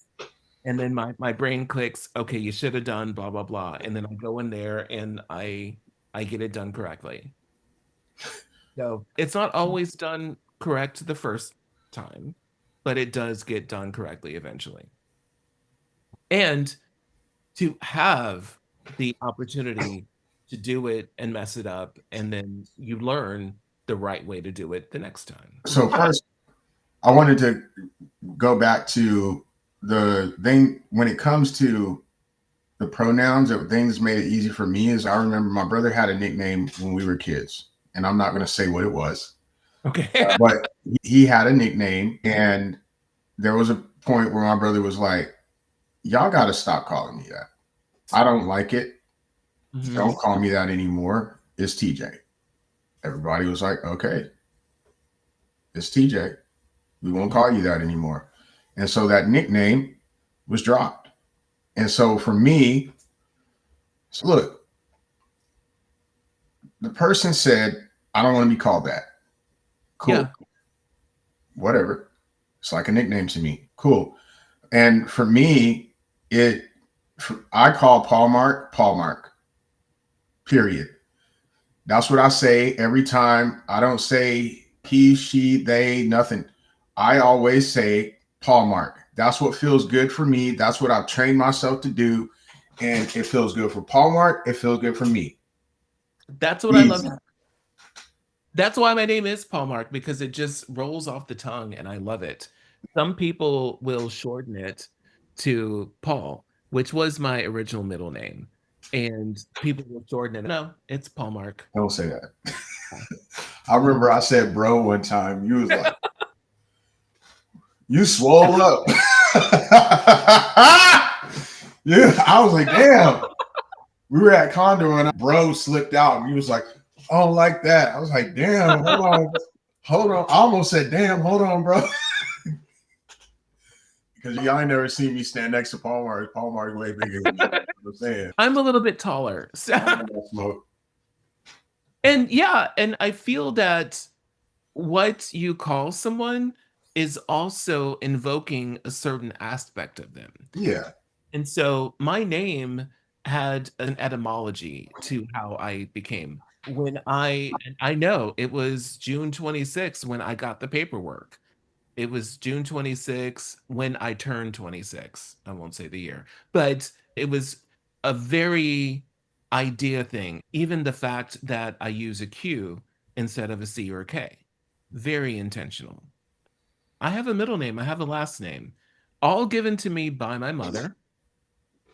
S1: And then my brain clicks, okay, you should have done blah blah blah. And then I go in there and I get it done correctly. So it's not always done correct the first time, but it does get done correctly eventually. And to have the opportunity to do it and mess it up, and then you learn the right way to do it the next time.
S2: So first, I wanted to go back to the thing when it comes to the pronouns. The thing that's made it easy for me is I remember my brother had a nickname when we were kids, and I'm not going to say what it was,
S1: Okay.
S2: but he had a nickname, and there was a point where my brother was like, "Y'all got to stop calling me that. I don't like it.
S1: Mhm.
S2: Don't call me that anymore. It's TJ." Everybody was like, "Okay, it's TJ. We won't call you that anymore." And so that nickname was dropped. And so for me, so look, the person said, "I don't want to be called that." Cool,
S1: Yeah.
S2: whatever. It's like a nickname to me. Cool. And for me, it I call Paulmarq Paulmarq. Period. That's what I say every time. I don't say he, she, they, nothing. I always say Paulmarq. That's what feels good for me. That's what I've trained myself to do. And it feels good for Paulmarq. It feels good for me.
S1: That's what I love.
S2: Easy.
S1: That's why my name is Paulmark because it just rolls off the tongue and I love it. Some people will shorten it to Paul, which was my original middle name. And people will shorten it. No, it's Paulmark.
S2: Don't say that. I remember I said bro one time. You was like, you swole up. Yeah, I was like, damn. We were at Condor and bro slipped out and he was like, I don't like that. I was like, damn, hold on. Hold on. I almost said, damn, hold on, bro. Because y'all ain't never seen me stand next to Paulmarq. Paulmarq way bigger than me. I'm saying.
S1: I'm a little bit taller.
S2: Smoke.
S1: And yeah, and I feel that what you call someone is also invoking a certain aspect of them.
S2: Yeah.
S1: And so my name had an etymology to how I became. When I know it was June 26th when I got the paperwork. It was June 26th when I turned 26. I won't say the year, but it was a very idea thing. Even the fact that I use a Q instead of a C or a K. Very intentional. I have a middle name, I have a last name, all given to me by my mother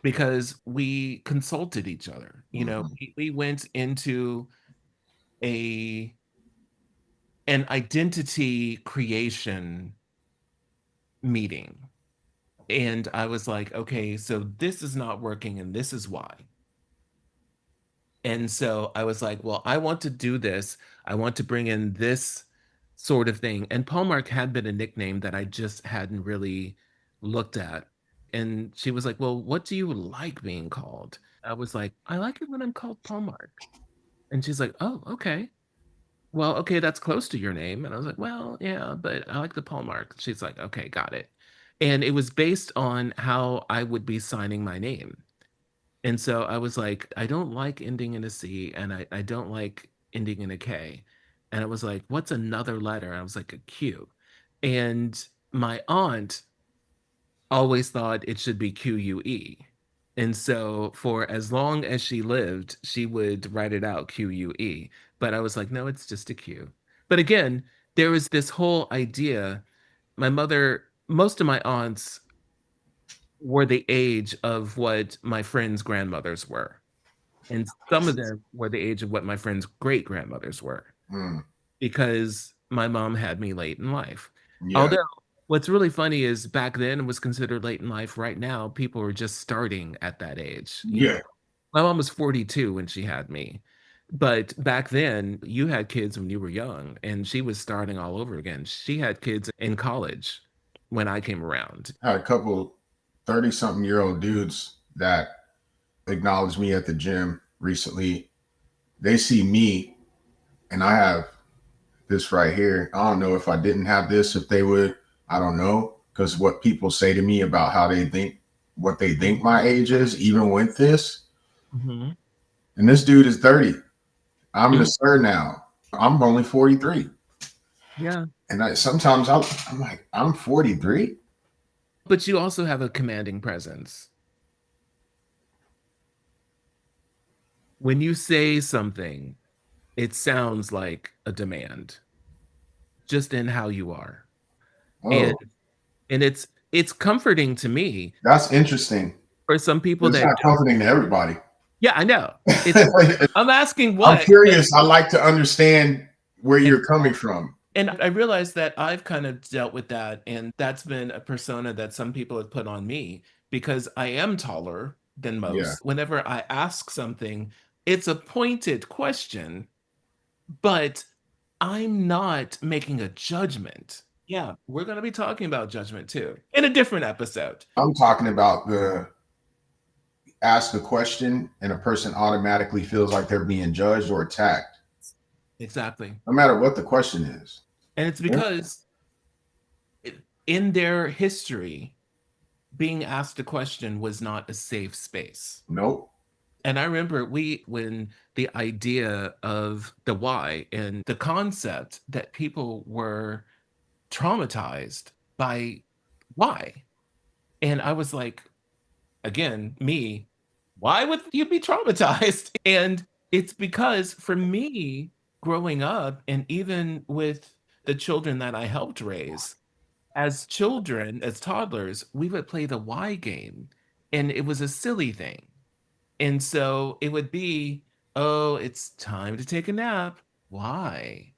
S1: because we consulted each other. You know,
S2: Mhm.
S1: we went into a an identity creation meeting. And I was like, okay, so this is not working and this is why. And so I was like, well, I want to do this. I want to bring in this sort of thing. And Paulmark had been a nickname that I just hadn't really looked at. And she was like, well, what do you like being called? I was like, I like it when I'm called Paulmark. And she's like, oh, okay. Well, okay, that's close to your name. And I was like, well, yeah, but I like the Paulmark. She's like, okay, got it. And it was based on how I would be signing my name. And so I was like, I don't like ending in a C and I don't like ending in a K. And I was like, what's another letter? And I was like, a Q. And my aunt always thought it should be QUE. And so for as long as she lived, she would write it out QUE. But I was like, no, it's just a Q. But again, there was this whole idea. My mother, most of my aunts were the age of what my friends' grandmothers were. And some of them were the age of what my friends' great grandmothers were
S2: Mm.
S1: because my mom had me late in life.
S2: Yeah.
S1: Although What's really funny is back then it was considered late in life. Right now, people are just starting at that age.
S2: Yeah,
S1: My mom was 42 when she had me. But back then, you had kids when you were young, and she was starting all over again. She had kids in college when I came around.
S2: I had a couple 30 something year old dudes that acknowledged me at the gym recently. They see me and I have this right here. I don't know if I didn't have this, if they would, I don't know. Because what people say to me about how they think, what they think my age is, even with this.
S1: Mhm.
S2: And this dude is 30. I'm the
S1: Mhm.
S2: sir now. I'm only 43.
S1: Yeah.
S2: And sometimes I'm like, I'm 43.
S1: But you also have a commanding presence. When you say something, it sounds like a demand just in how you are. And
S2: Oh,
S1: it's comforting to me.
S2: that's interesting.
S1: For some people
S2: It's
S1: that
S2: not
S1: don't.
S2: comforting to everybody.
S1: Yeah, I know. It's I'm asking
S2: I'm
S1: what,
S2: curious. I like to understand where
S1: and
S2: you're coming from.
S1: I realized that I've kind of dealt with that, and that's been a persona that some people have put on me because I am taller than
S2: Yeah.
S1: most. Whenever I ask something, it's a pointed question, but I'm not making a judgment. Yeah, we're gonna be talking about judgment too in a different episode.
S2: I'm talking about the ask a question and a person automatically feels like they're being judged or attacked,
S1: Exactly.
S2: no matter what the question is.
S1: And it's
S2: Yeah.
S1: because in their history, being asked a question was not a safe space.
S2: Nope.
S1: And I remember when the idea of the why and the concept that people were traumatized by why. And I was like, again, me, why would you be traumatized? And it's because for me, growing up, and even with the children that I helped raise, as children, as toddlers, we would play the why game, and it was a silly thing. And so it would be, oh, it's time to take a nap. Why?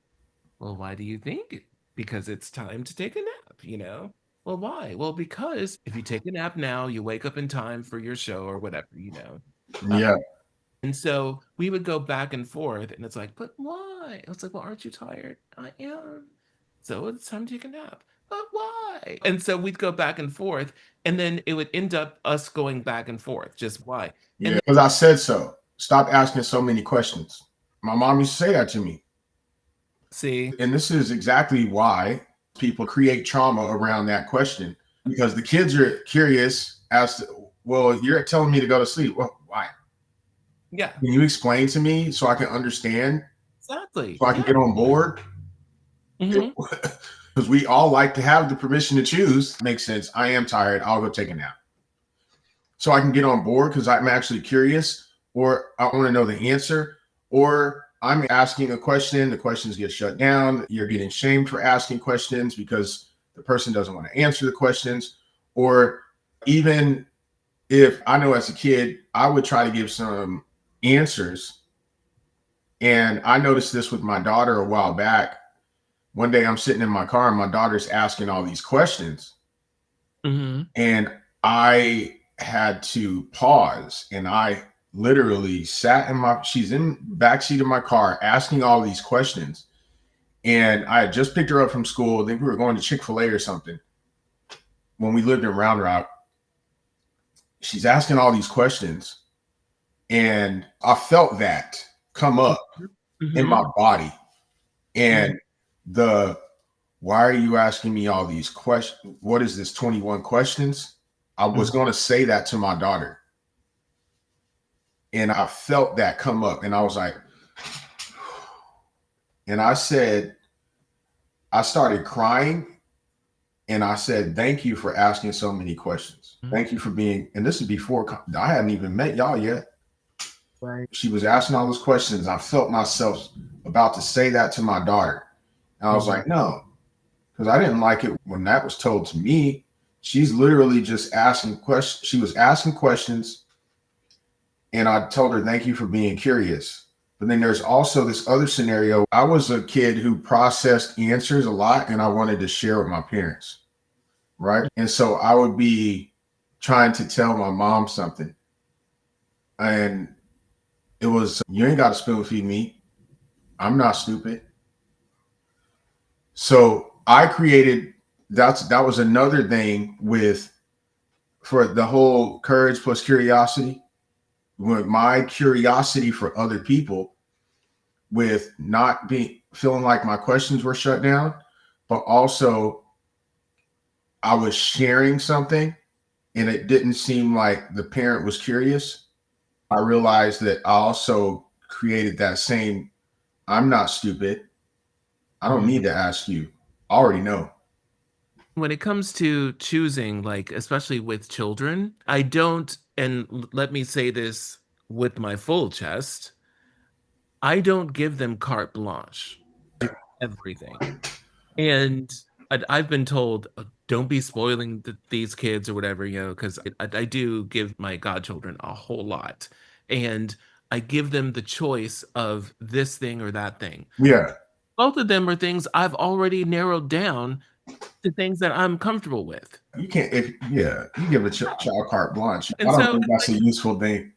S1: Well, why do you think? Because it's time to take a nap. Well, why? Well, because if you take a nap now, you wake up in time for your show or whatever. Uh,
S2: Yeah.
S1: and so we would go back and forth, and it's like, but why? I was like, well, aren't you tired? I am. So it's time to take a nap. But why? And so we'd go back and forth, and then it would end up us going back and forth, just why. And
S2: Yeah. Because I said so. Stop asking so many questions. My mom used to say that to me.
S1: see,
S2: And this is exactly why people create trauma around that question because the kids are curious as to, well, you're telling me to go to sleep. Well, why?
S1: yeah,
S2: Can you explain to me so I can understand,
S1: exactly.
S2: so I can
S1: Yeah.
S2: get on board?
S1: Hmm.
S2: Because we all like to have the permission to choose. Makes sense. I am tired. I'll go take a nap. So I can get on board because I'm actually curious or I want to know the answer, or I'm asking a question, the questions get shut down. You're getting shamed for asking questions because the person doesn't want to answer the questions. Or even if I know as a kid, I would try to give some answers. And I noticed this with my daughter a while back. One day I'm sitting in my car and my daughter's asking all these questions.
S1: Hmm.
S2: And I had to pause and I literally sat in she's in backseat of my car asking all these questions. And I had just picked her up from school. I think we were going to Chick-fil-A or something when we lived in Round Rock. She's asking all these questions. And I felt that come up in
S1: Hmm.
S2: my body.
S1: Hmm.
S2: And the why are you asking me all these questions? What is this 21 questions? I was going to say that to my daughter. And I felt that come up. And I was like, and I said, I started crying and I said, thank you for asking so many questions.
S1: Hmm.
S2: Thank you for being, and this is before I hadn't even met y'all yet.
S1: Right.
S2: She was asking all those questions. I felt myself about to say that to my daughter. And I was
S1: Hmm.
S2: like, no, because I didn't like it when that was told to me. She's literally just asking questions. She was asking questions. And I told her, thank you for being curious. But then there's also this other scenario. I was a kid who processed answers a lot and I wanted to share with my parents. right? And so I would be trying to tell my mom something, and it was, you ain't got to spoon feed me. I'm not stupid. So I created, that was another thing with, for the whole courage plus curiosity, with my curiosity for other people, with not being feeling like my questions were shut down, but also I was sharing something and it didn't seem like the parent was curious. I realized that I also created that same, I'm not stupid. I don't need to ask you. I already know.
S1: When it comes to choosing, like especially with children, I don't, and let me say this with my full chest, I don't give them carte blanche everything. And I've been told, don't be spoiling these kids or whatever, because I do give my godchildren a whole lot. And I give them the choice of this thing or that thing.
S2: Yeah,
S1: Both of them are things I've already narrowed down to things that I'm comfortable with.
S2: you can't, if, yeah, you give a child carte blanche. I
S1: And
S2: don't
S1: so
S2: think that's a useful thing.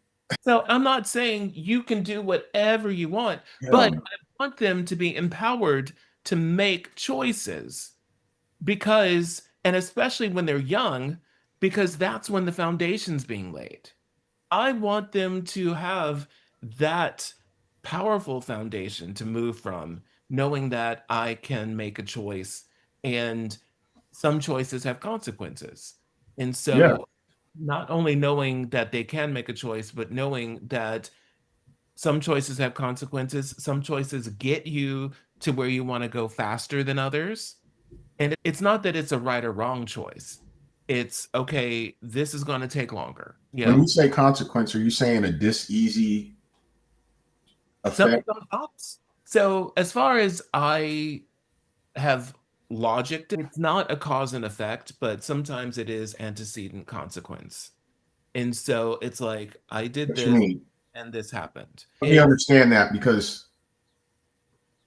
S1: I'm not saying you can do whatever you want,
S2: Hell
S1: but
S2: no.
S1: I want them to be empowered to make choices because, and especially when they're young, because that's when the foundation's being laid. I want them to have that powerful foundation to move from, knowing that I can make a choice and some choices have consequences. And
S2: Yeah.
S1: so, not only knowing that they can make a choice, but knowing that some choices have consequences, some choices get you to where you want to go faster than others. And it's not that it's a right or wrong choice. It's okay, this is going to take longer.
S2: When you say consequence, are you saying a this easy effect?
S1: Some thoughts. So, as far as I have logicked, it's not a cause and effect, but sometimes it is antecedent consequence. And so it's like, I did
S2: What you
S1: this
S2: mean?
S1: and this happened.
S2: Let me understand that because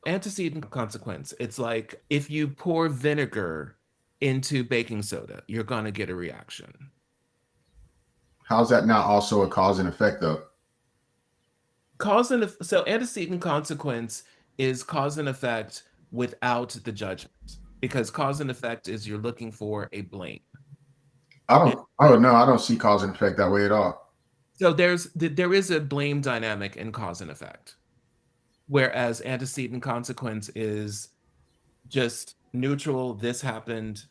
S1: Antecedent consequence. It's like if you pour vinegar into baking soda, you're going to get a reaction.
S2: how's that not also a cause and effect though?
S1: So antecedent consequence is cause and effect without the judgment because cause and effect is you're looking for a blame.
S2: I
S1: And
S2: don't. Oh no, I don't see cause and effect that way at all.
S1: so there is a blame dynamic in cause and effect, whereas antecedent consequence is just neutral. This happened,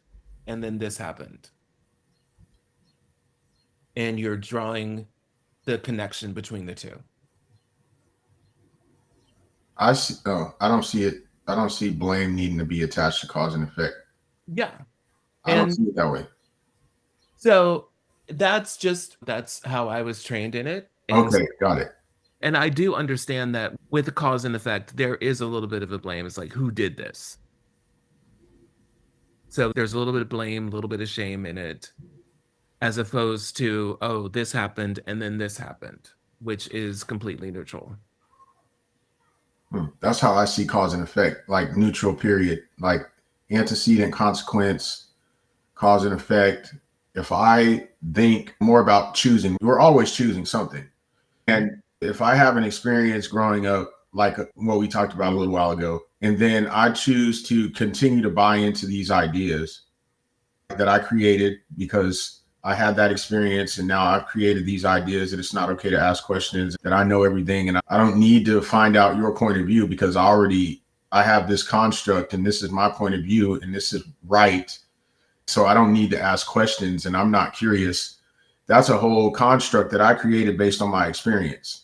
S1: and then this happened, and you're drawing the connection between the two.
S2: I see. Oh, I don't see it. I don't see blame needing to be attached to cause and effect.
S1: Yeah,
S2: I don't
S1: and
S2: see it that way.
S1: so that's how I was trained in it,
S2: Okay, got it.
S1: and I do understand that with the cause and effect, there is a little bit of a blame. It's like, who did this? So there's a little bit of blame, a little bit of shame in it, as opposed to, oh, this happened and then this happened, which is completely neutral.
S2: That's how I see cause and effect, like neutral period, like antecedent consequence, cause and effect. If I think more about choosing, we're always choosing something. And if I have an experience growing up, like what we talked about a little while ago, and then I choose to continue to buy into these ideas that I created because I had that experience and now I've created these ideas that it's not okay to ask questions, that I know everything and I don't need to find out your point of view because I have this construct and this is my point of view and this is right. So I don't need to ask questions and I'm not curious. That's a whole construct that I created based on my experience.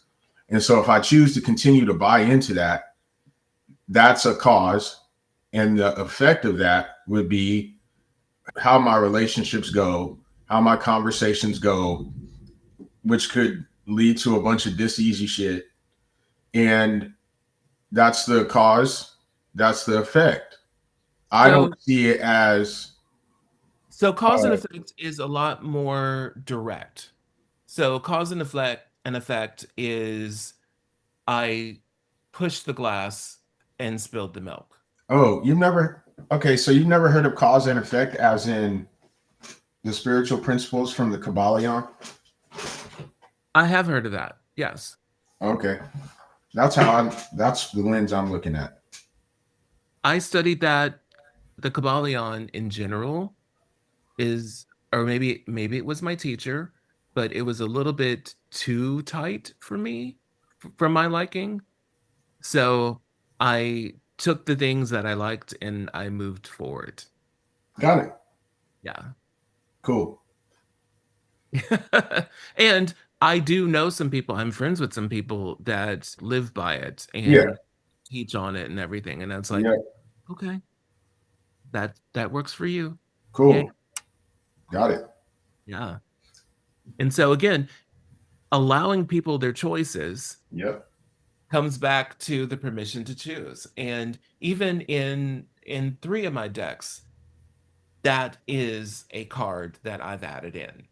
S2: And so if I choose to continue to buy into that, that's a cause. And the effect of that would be how my relationships go, how my conversations go, which could lead to a bunch of this easy shit. And that's the cause, that's the effect. I don't
S1: So
S2: see it as,
S1: so cause and
S2: uh,
S1: effect is a lot more direct. So cause and effect is I pushed the glass and spilled the milk.
S2: oh, you've never, okay, so you've never heard of cause and effect as in, The spiritual principles from the Kabbalion.
S1: I have heard of that. Yes.
S2: Okay, that's how I'm. That's the lens I'm looking at.
S1: I studied that the Kabbalion in general is, or maybe it was my teacher, but it was a little bit too tight for me for my liking. So I took the things that I liked and I moved forward.
S2: Got it.
S1: Yeah.
S2: Cool.
S1: And I do know some people, I'm friends with some people that live by it
S2: Yeah.
S1: and teach on it and everything. And it's like,
S2: Yeah.
S1: okay, that works for you. Yeah.
S2: Cool. Got it.
S1: Yeah. And so again, allowing people their choices
S2: Yep.
S1: comes back to the permission to choose. And even in three of my decks, that is a card that I've added in.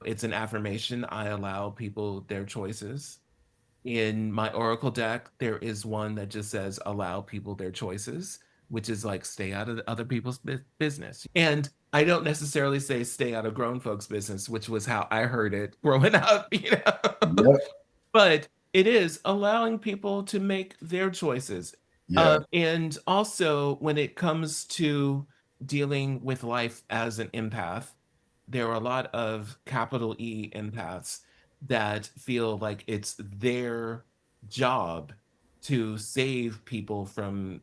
S1: It's an affirmation. I allow people their choices. In my Oracle deck, there is one that just says allow people their choices, which is like stay out of other people's business. And I don't necessarily say stay out of grown folks' business, which was how I heard it growing up,
S2: Yep.
S1: But it is allowing people to make their choices.
S2: Yeah.
S1: And also, when it comes to dealing with life as an empath, there are a lot of capital E empaths that feel like it's their job to save people from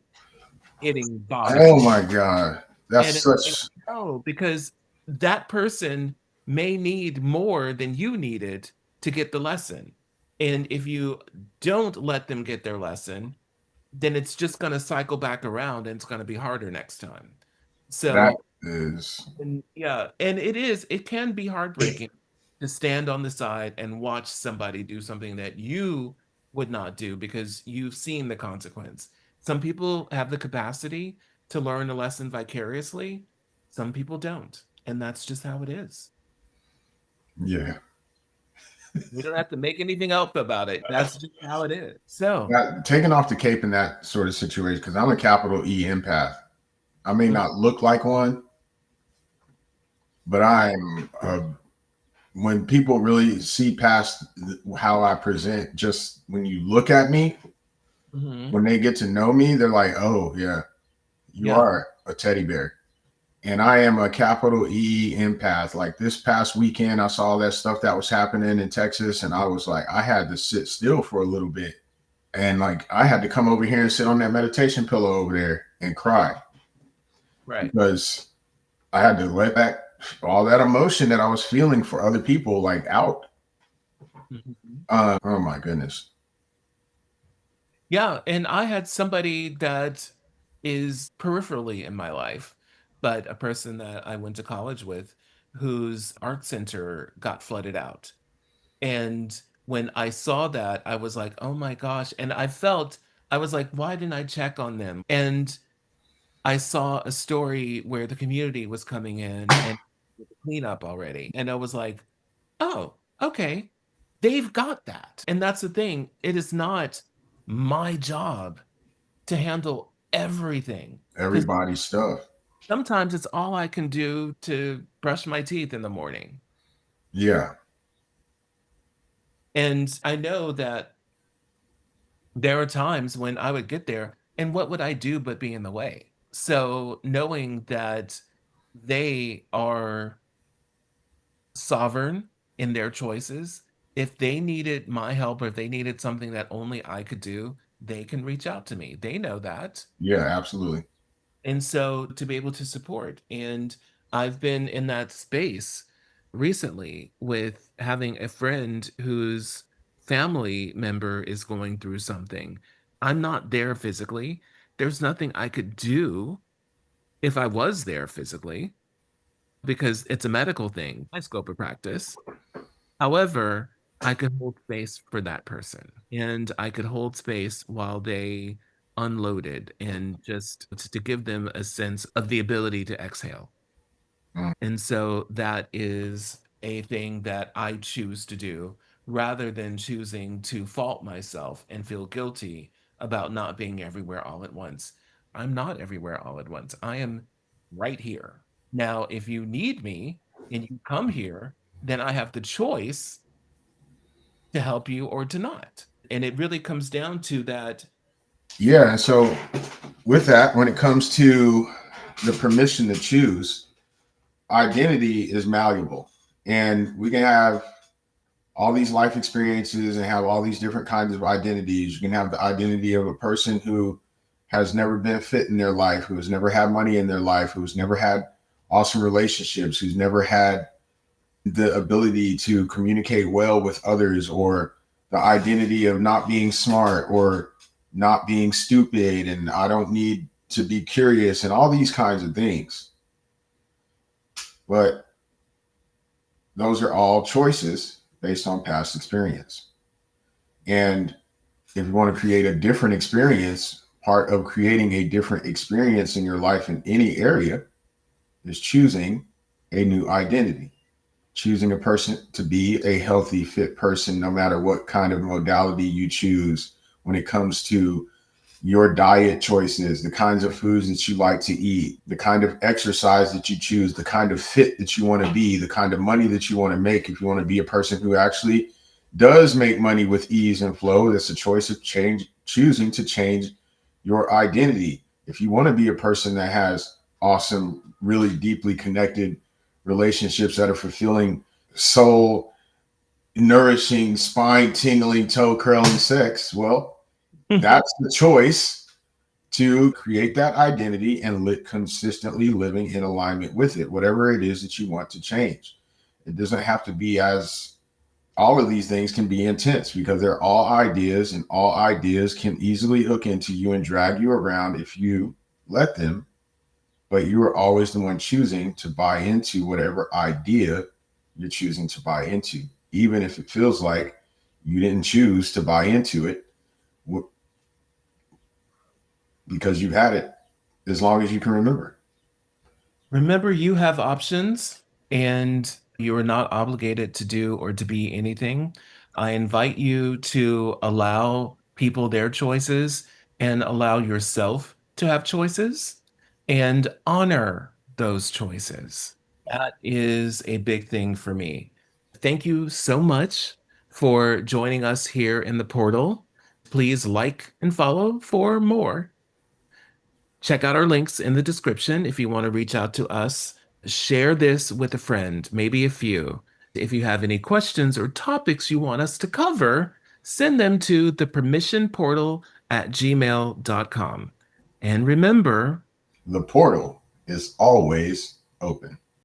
S1: hitting bottom.
S2: Oh my God.
S1: And
S2: That's
S1: it's like,
S2: such.
S1: no, because that person may need more than you needed to get the lesson. And if you don't let them get their lesson, then it's just going to cycle back around and it's going to be harder next time.
S2: That
S1: So
S2: is.
S1: and yeah, and it can be heartbreaking to stand on the side and watch somebody do something that you would not do because you've seen the consequence. Some people have the capacity to learn a lesson vicariously, some people don't. And that's just how it is.
S2: Yeah.
S1: We don't have to make anything up about it. That's just how it is. So,
S2: That, taking off the cape in that sort of situation, because I'm a capital E empath. I may
S1: mm,
S2: not look like one, but I'm. When people really see past how I present, just when you look at me,
S1: mhm,
S2: when they get to know me, they're like, "Oh yeah, you
S1: yeah,
S2: are a teddy bear." And I am a capital E empath. Like this past weekend, I saw all that stuff that was happening in Texas, and I was like, I had to sit still for a little bit. And like, I had to come over here and sit on that meditation pillow over there and cry
S1: right.
S2: because I had to let that all that emotion that I was feeling for other people like out.
S1: Mhm.
S2: Oh my goodness.
S1: Yeah, and I had somebody that is peripherally in my life, but a person that I went to college with whose art center got flooded out. And when I saw that, I was like, oh my gosh. And I was like, why didn't I check on them? And I saw a story where the community was coming in and clean up already. And I was like, oh, okay. They've got that. And that's the thing. It is not my job to handle everything because
S2: Everybody's stuff.
S1: sometimes it's all I can do to brush my teeth in the morning.
S2: Yeah.
S1: And I know that there are times when I would get there and what would I do but be in the way? So knowing that they are sovereign in their choices, if they needed my help or if they needed something that only I could do, they can reach out to me. They know that.
S2: Yeah, absolutely.
S1: And so to be able to support. And I've been in that space recently with having a friend whose family member is going through something. I'm not there physically. There's nothing I could do if I was there physically because it's a medical thing, my scope of practice. However, I could hold space for that person and I could hold space while they unloaded and just to give them a sense of the ability to exhale.
S2: Mm,
S1: And so that is a thing that I choose to do rather than choosing to fault myself and feel guilty about not being everywhere all at once. I'm not everywhere all at once. I am right here. Now, if you need me and you come here, then I have the choice to help you or to not. And it really comes down to that.
S2: Yeah. And so, with that, when it comes to the permission to choose, identity is malleable. And we can have all these life experiences and have all these different kinds of identities. You can have the identity of a person who has never been fit in their life, who has never had money in their life, who's never had awesome relationships, who's never had the ability to communicate well with others, or the identity of not being smart or not being stupid, and I don't need to be curious, and all these kinds of things. But those are all choices based on past experience. And if you want to create a different experience, part of creating a different experience in your life in any area is choosing a new identity, choosing a person to be a healthy, fit person, no matter what kind of modality you choose when it comes to your diet choices, the kinds of foods that you like to eat, the kind of exercise that you choose, the kind of fit that you want to be, the kind of money that you want to make. If you want to be a person who actually does make money with ease and flow, that's a choice of choosing to change your identity. If you want to be a person that has awesome, really deeply connected relationships that are fulfilling, soul nourishing, spine tingling, toe curling sex, well, that's the choice to create that identity and consistently living in alignment with it, whatever it is that you want to change. It doesn't have to be as all of these things can be intense because they're all ideas, and all ideas can easily hook into you and drag you around if you let them. But you are always the one choosing to buy into whatever idea you're choosing to buy into, even if it feels like you didn't choose to buy into it because you've had it as long as you can remember.
S1: Remember, you have options and you are not obligated to do or to be anything. I invite you to allow people their choices and allow yourself to have choices and honor those choices. That is a big thing for me. Thank you so much for joining us here in the portal. Please like and follow for more. Check out our links in the description if you want to reach out to us. Share this with a friend, maybe a few. If you have any questions or topics you want us to cover, send them to thepermissionportal@gmail.com. And remember,
S2: The portal is always open.